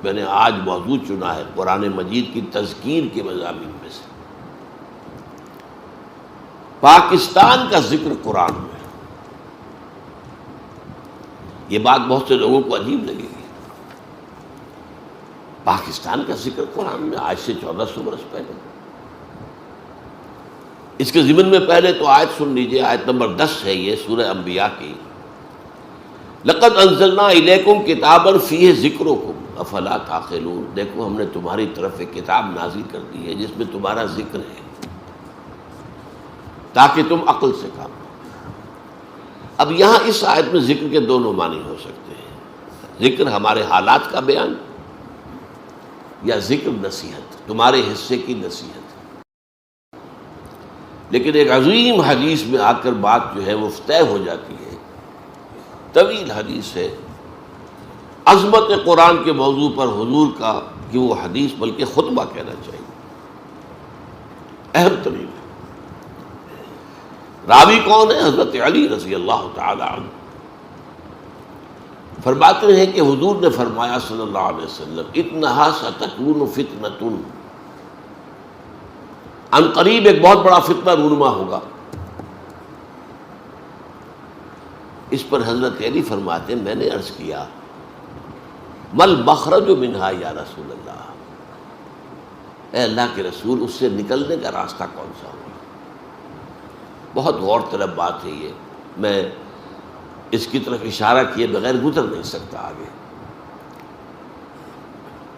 میں نے آج موضوع چنا ہے قرآن مجید کی تذکیر کے مضامین میں سے پاکستان کا ذکر قرآن میں۔ یہ بات بہت سے لوگوں کو عجیب لگے گی، پاکستان کا ذکر قرآن میں آج سے 1400 برس پہلے۔ اس کے ضمن میں پہلے تو آیت سن لیجئے، آیت نمبر 10 ہے یہ سورہ انبیاء کی۔ لقد انزلنا الیکم کتابا فیہ ذکرکم افلا تعقلون، دیکھو ہم نے تمہاری طرف ایک کتاب نازل کر دی ہے جس میں تمہارا ذکر ہے تاکہ تم عقل سے کام کرو۔ اب یہاں اس آیت میں ذکر کے دونوں معنی ہو سکتے ہیں، ذکر ہمارے حالات کا بیان یا ذکر نصیحت، تمہارے حصے کی نصیحت۔ لیکن ایک عظیم حدیث میں آ کر بات جو ہے وہ طے ہو جاتی ہے، طویل حدیث ہے، عظمت قرآن کے موضوع پر حضور کا کہ وہ حدیث بلکہ خطبہ کہنا چاہیے، اہم ترین ہے۔ راوی کون ہے؟ حضرت علی رضی اللہ تعالی عنہ فرماتے ہیں کہ حضور نے فرمایا صلی اللہ علیہ وسلم انہا ستکون فتنۃ، ان قریب ایک بہت بڑا فتنہ رونما ہوگا۔ اس پر حضرت علی فرماتے ہیں میں نے عرض کیا مل مخرج منہا یا رسول اللہ، اے اللہ کے رسول اس سے نکلنے کا راستہ کون سا ہوگا؟ بہت غور طلب بات ہے یہ، میں اس کی طرف اشارہ کیے بغیر گزر نہیں سکتا آگے۔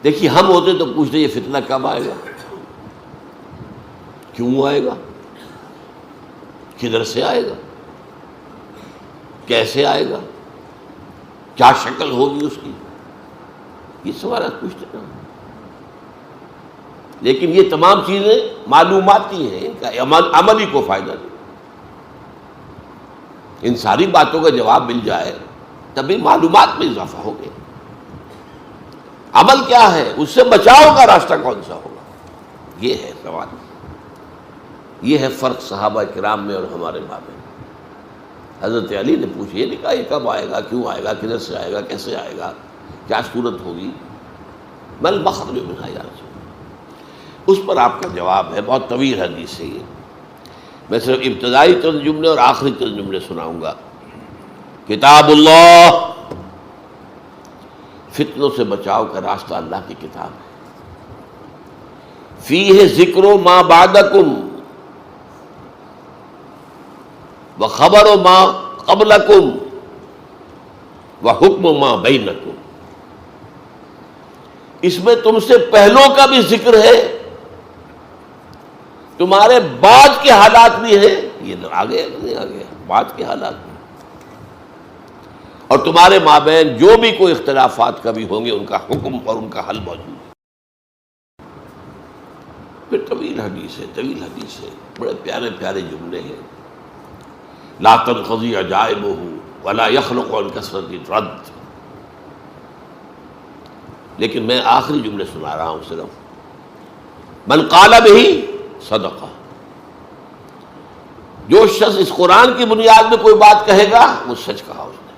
دیکھیے ہم ہوتے تو پوچھتے یہ فتنہ کب آئے گا، کیوں آئے گا، کدھر سے آئے گا، کیسے آئے گا، کیا شکل ہوگی اس کی، یہ سوالات پوچھتے ہیں۔ لیکن یہ تمام چیزیں معلوماتی ہیں، ان کا عملی کو فائدہ نہیں۔ ان ساری باتوں کا جواب مل جائے تبھی معلومات میں اضافہ ہو گیا۔ عمل کیا ہے، اس سے بچاؤ کا راستہ کون سا ہوگا، یہ ہے سوال۔ یہ ہے فرق صحابہ کرام میں اور ہمارے مابین۔ حضرت علی نے پوچھا، یہ نہیں کہا یہ کب آئے گا، کیوں آئے گا، کدھر سے آئے گا، کیسے آئے گا، کیا صورت ہوگی، مل مخرج منہا یا رسول اللہ۔ اس پر آپ کا جواب ہے، بہت طویل حدیث ہے یہ، میں صرف ابتدائی چند جملے اور آخری چند جملے سناؤں گا۔ کتاب اللہ، فتنوں سے بچاؤ کا راستہ اللہ کی کتاب ہے۔ فیہ ذکر ما بعدکم وخبر ما قبلکم وحکم ما بینکم، اس میں تم سے پہلوں کا بھی ذکر ہے، تمہارے بعد کے حالات بھی ہیں، یہ آگے نہیں آگے بعد کے حالات بھی، اور تمہارے مابین جو بھی کوئی اختلافات کبھی ہوں گے ان کا حکم اور ان کا حل موجود ہے۔ پھر طویل حدیث ہے، طویل حدیث ہے، بڑے پیارے پیارے جملے ہیں۔ لا تنقضی عجائبہ ولا یخلق عن کثرت الرد، لیکن میں آخری جملے سنا رہا ہوں صرف۔ من قال بہ صدقہ، جو شخص اس قرآن کی بنیاد میں کوئی بات کہے گا وہ سچ کہا اس نے۔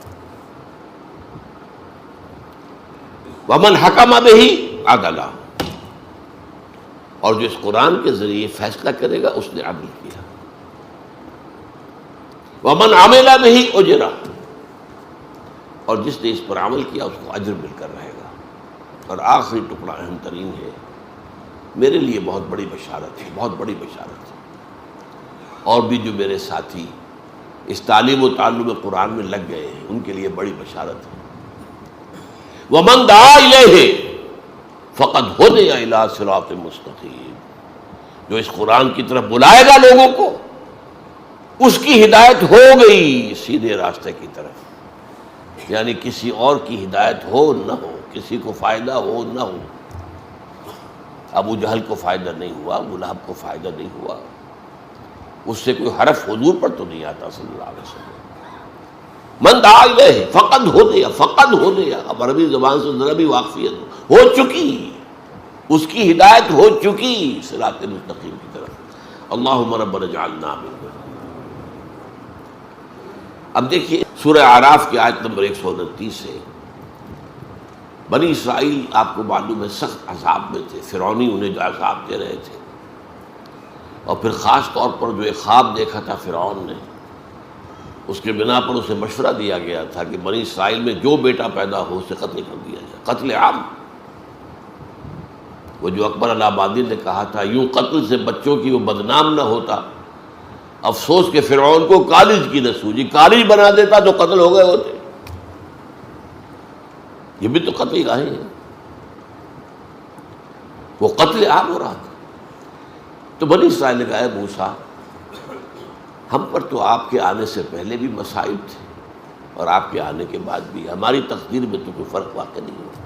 ومن حکم بہ عدل، اور جو اس قرآن کے ذریعے فیصلہ کرے گا اس نے عدل کیا۔ ومن عمل بہ اجر، اور جس نے اس پر عمل کیا اس کو اجر مل کر رہے گا۔ اور آخری ٹکڑا اہم ترین ہے، میرے لیے بہت بڑی بشارت ہے، بہت بڑی بشارت ہے، اور بھی جو میرے ساتھی اس تعلیم و تعلم قرآن میں لگ گئے ہیں ان کے لیے بڑی بشارت ہے۔ وَمَن دَعَا إِلَيْهِ فَقَدْ هُدِيَ إِلَىٰ صِرَاطٍ مُسْتَقِيمٍ، جو اس قرآن کی طرف بلائے گا لوگوں کو اس کی ہدایت ہو گئی سیدھے راستے کی طرف، یعنی کسی اور کی ہدایت ہو نہ ہو، کسی کو فائدہ ہو نہ ہو۔ ابو جہل کو فائدہ نہیں ہوا، ابو لہب کو فائدہ نہیں ہوا، اس سے کوئی حرف حضور پر تو نہیں آتا صلی اللہ علیہ وسلم۔ من دعا الیہ فقد ہدی، فقد ہدی، اب عربی زبان سے ذرا بھی واقفیت ہو چکی، اس کی ہدایت ہو چکی صراط مستقیم کی طرف۔ اللہم ربنا اجعلنا منہم۔ اب دیکھیے سورہ اعراف کی آیت نمبر 129 ہے، بنی اسرائیل آپ کو معلوم ہے سخت عذاب میں تھے، فرعونی انہیں جو عذاب دے رہے تھے، اور پھر خاص طور پر جو ایک خواب دیکھا تھا فرعون نے، اس کے بنا پر اسے مشورہ دیا گیا تھا کہ بنی اسرائیل میں جو بیٹا پیدا ہو اسے قتل کر دیا جائے، قتل عام۔ وہ جو اکبر الہ آبادی نے کہا تھا یوں قتل سے بچوں کی وہ بدنام نہ ہوتا، افسوس کہ فرعون کو کالج کی نہ سوجی، کالج بنا دیتا تو قتل ہو گئے ہوتے۔ یہ بھی تو قتل گاہیں ہیں، وہ قتل عام ہو رہا تھا۔ تو بنی اسرائیل نے کہا اے موسیٰ، ہم پر تو آپ کے آنے سے پہلے بھی مصائب تھے اور آپ کے آنے کے بعد بھی، ہماری تقدیر میں تو کوئی فرق واقع نہیں ہوا۔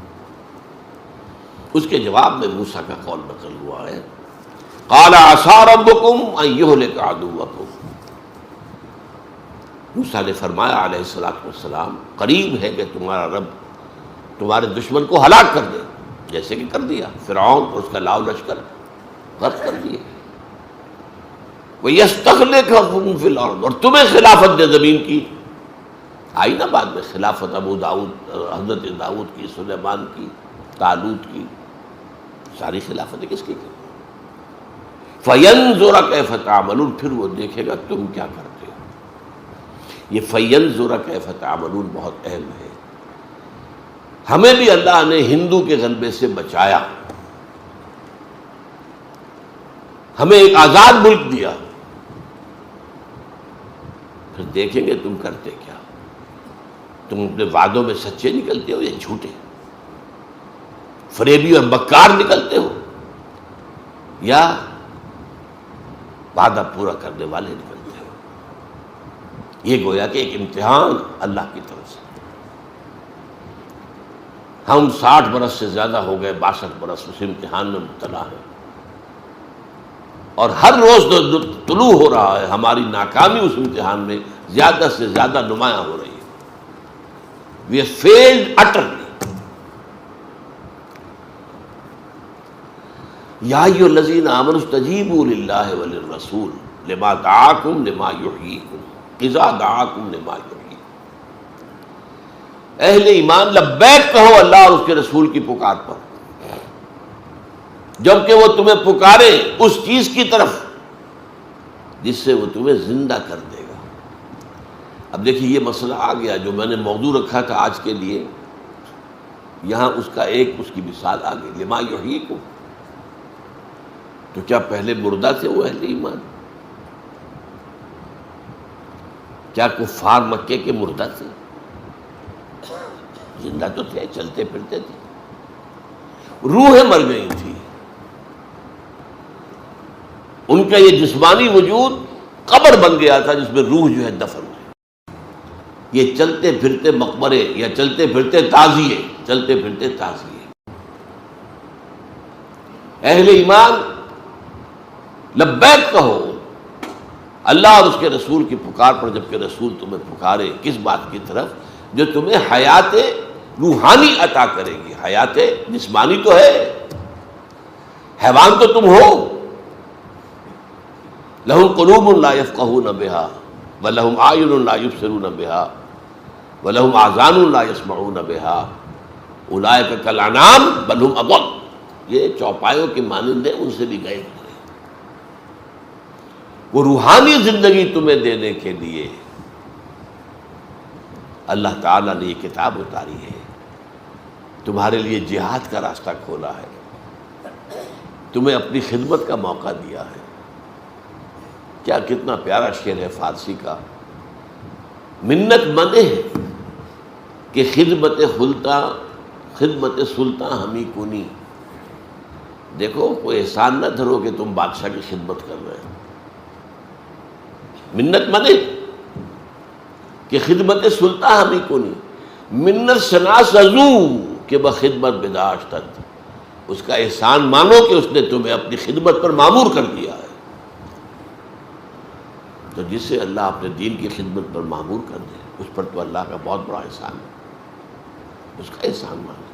اس کے جواب میں موسیٰ کا قول نقل ہوا ہے، قال عسیٰ ربکم ان یہلک عدوکم، موسیٰ نے فرمایا علیہ السلام قریب ہے کہ تمہارا رب تمہارے دشمن کو ہلاک کر دے، جیسے کہ کر دیا فرعون اور اس کا لاؤ لشکر غرق کر دیے۔ وَيَسْتَخْلِفَكُمْ فِي الْأَرْضِ، اور تمہیں خلافت دے زمین کی۔ آئی نا بعد میں خلافت ابو داؤد، حضرت داؤد کی، سلیمان کی، طالوت کی، ساری خلافتیں کس کی کی؟ فَيَنْظُرَ كَيْفَ تَعْمَلُونَ، پھر وہ دیکھے گا تم کیا کرتے ہو۔ یہ فَيَنْظُرَ كَيْفَ تَعْمَلُونَ بہت اہم ہے۔ ہمیں بھی اللہ نے ہندو کے غلبے سے بچایا، ہمیں ایک آزاد ملک دیا، پھر دیکھیں گے تم کرتے کیا، تم اپنے وعدوں میں سچے نکلتے ہو یا جھوٹے، فریبی اور مکار نکلتے ہو یا وعدہ پورا کرنے والے نکلتے ہو۔ یہ گویا کہ ایک امتحان اللہ کی طرف سے۔ ہم 60 برس سے زیادہ ہو گئے، 62 برس اس امتحان میں مبتلا ہیں، اور ہر روز جو طلوع ہو رہا ہے ہماری ناکامی اس امتحان میں زیادہ سے زیادہ نمایاں ہو رہی ہے۔ We have failed utterly۔ یا ایھا الذین آمنوا استجیبوا للہ وللرسول لما دعاکم لما یحییکم اذا دعاکم لما یحییکم۔ اہل ایمان لبیک کہو اللہ اور اس کے رسول کی پکار پر، جبکہ وہ تمہیں پکارے اس چیز کی طرف جس سے وہ تمہیں زندہ کر دے گا۔ اب دیکھیے یہ مسئلہ آ گیا جو میں نے موضوع رکھا تھا آج کے لیے، یہاں اس کا ایک اس کی مثال آ گئی، لما یحییکم۔ تو کیا پہلے مردہ تھے وہ اہل ایمان؟ کیا کفار مکے کے مردہ تھے؟ زندہ تو تھے، چلتے پھرتے تھے، روحیں مر گئی تھی، ان کا یہ جسمانی وجود قبر بن گیا تھا جس میں روح جو ہے دفن ہے۔ یہ چلتے پھرتے مقبرے یا چلتے پھرتے تعزیے، چلتے پھرتے تعزیے۔ اہل ایمان لبیک کہو اللہ اور اس کے رسول کی پکار پر، جبکہ رسول تمہیں پکارے کس بات کی طرف؟ جو تمہیں حیات روحانی عطا کرے گی۔ حیات جسمانی تو ہے، حیوان تو تم ہو۔ لہم قلوب لا یفقہون بہا ولہم اعین لا یبصرون بہا ولہم آذان لا یسمعون بہا اولئک کالانعام بل ہم اضل۔ یہ چوپایوں کے مانند ہیں، ان سے بھی گئے ہوئے۔ وہ روحانی زندگی تمہیں دینے کے لیے اللہ تعالیٰ نے یہ کتاب اتاری ہے، تمہارے لیے جہاد کا راستہ کھولا ہے، تمہیں اپنی خدمت کا موقع دیا ہے۔ کیا کتنا پیارا شعر ہے فارسی کا، منت منے کہ خدمت سلطان ہمیں کنی۔ دیکھو کوئی احسان نہ دھرو کہ تم بادشاہ کی خدمت کر رہے ہو، منت منے کہ خدمت سلطان ہمیں کنی، منت شناس ازو کہ بخدمت بداشتت، اس کا احسان مانو کہ اس نے تمہیں اپنی خدمت پر مامور کر دیا ہے۔ تو جسے اللہ اپنے دین کی خدمت پر مامور کر دے، اس پر تو اللہ کا بہت بڑا احسان ہے، اس کا احسان مانو۔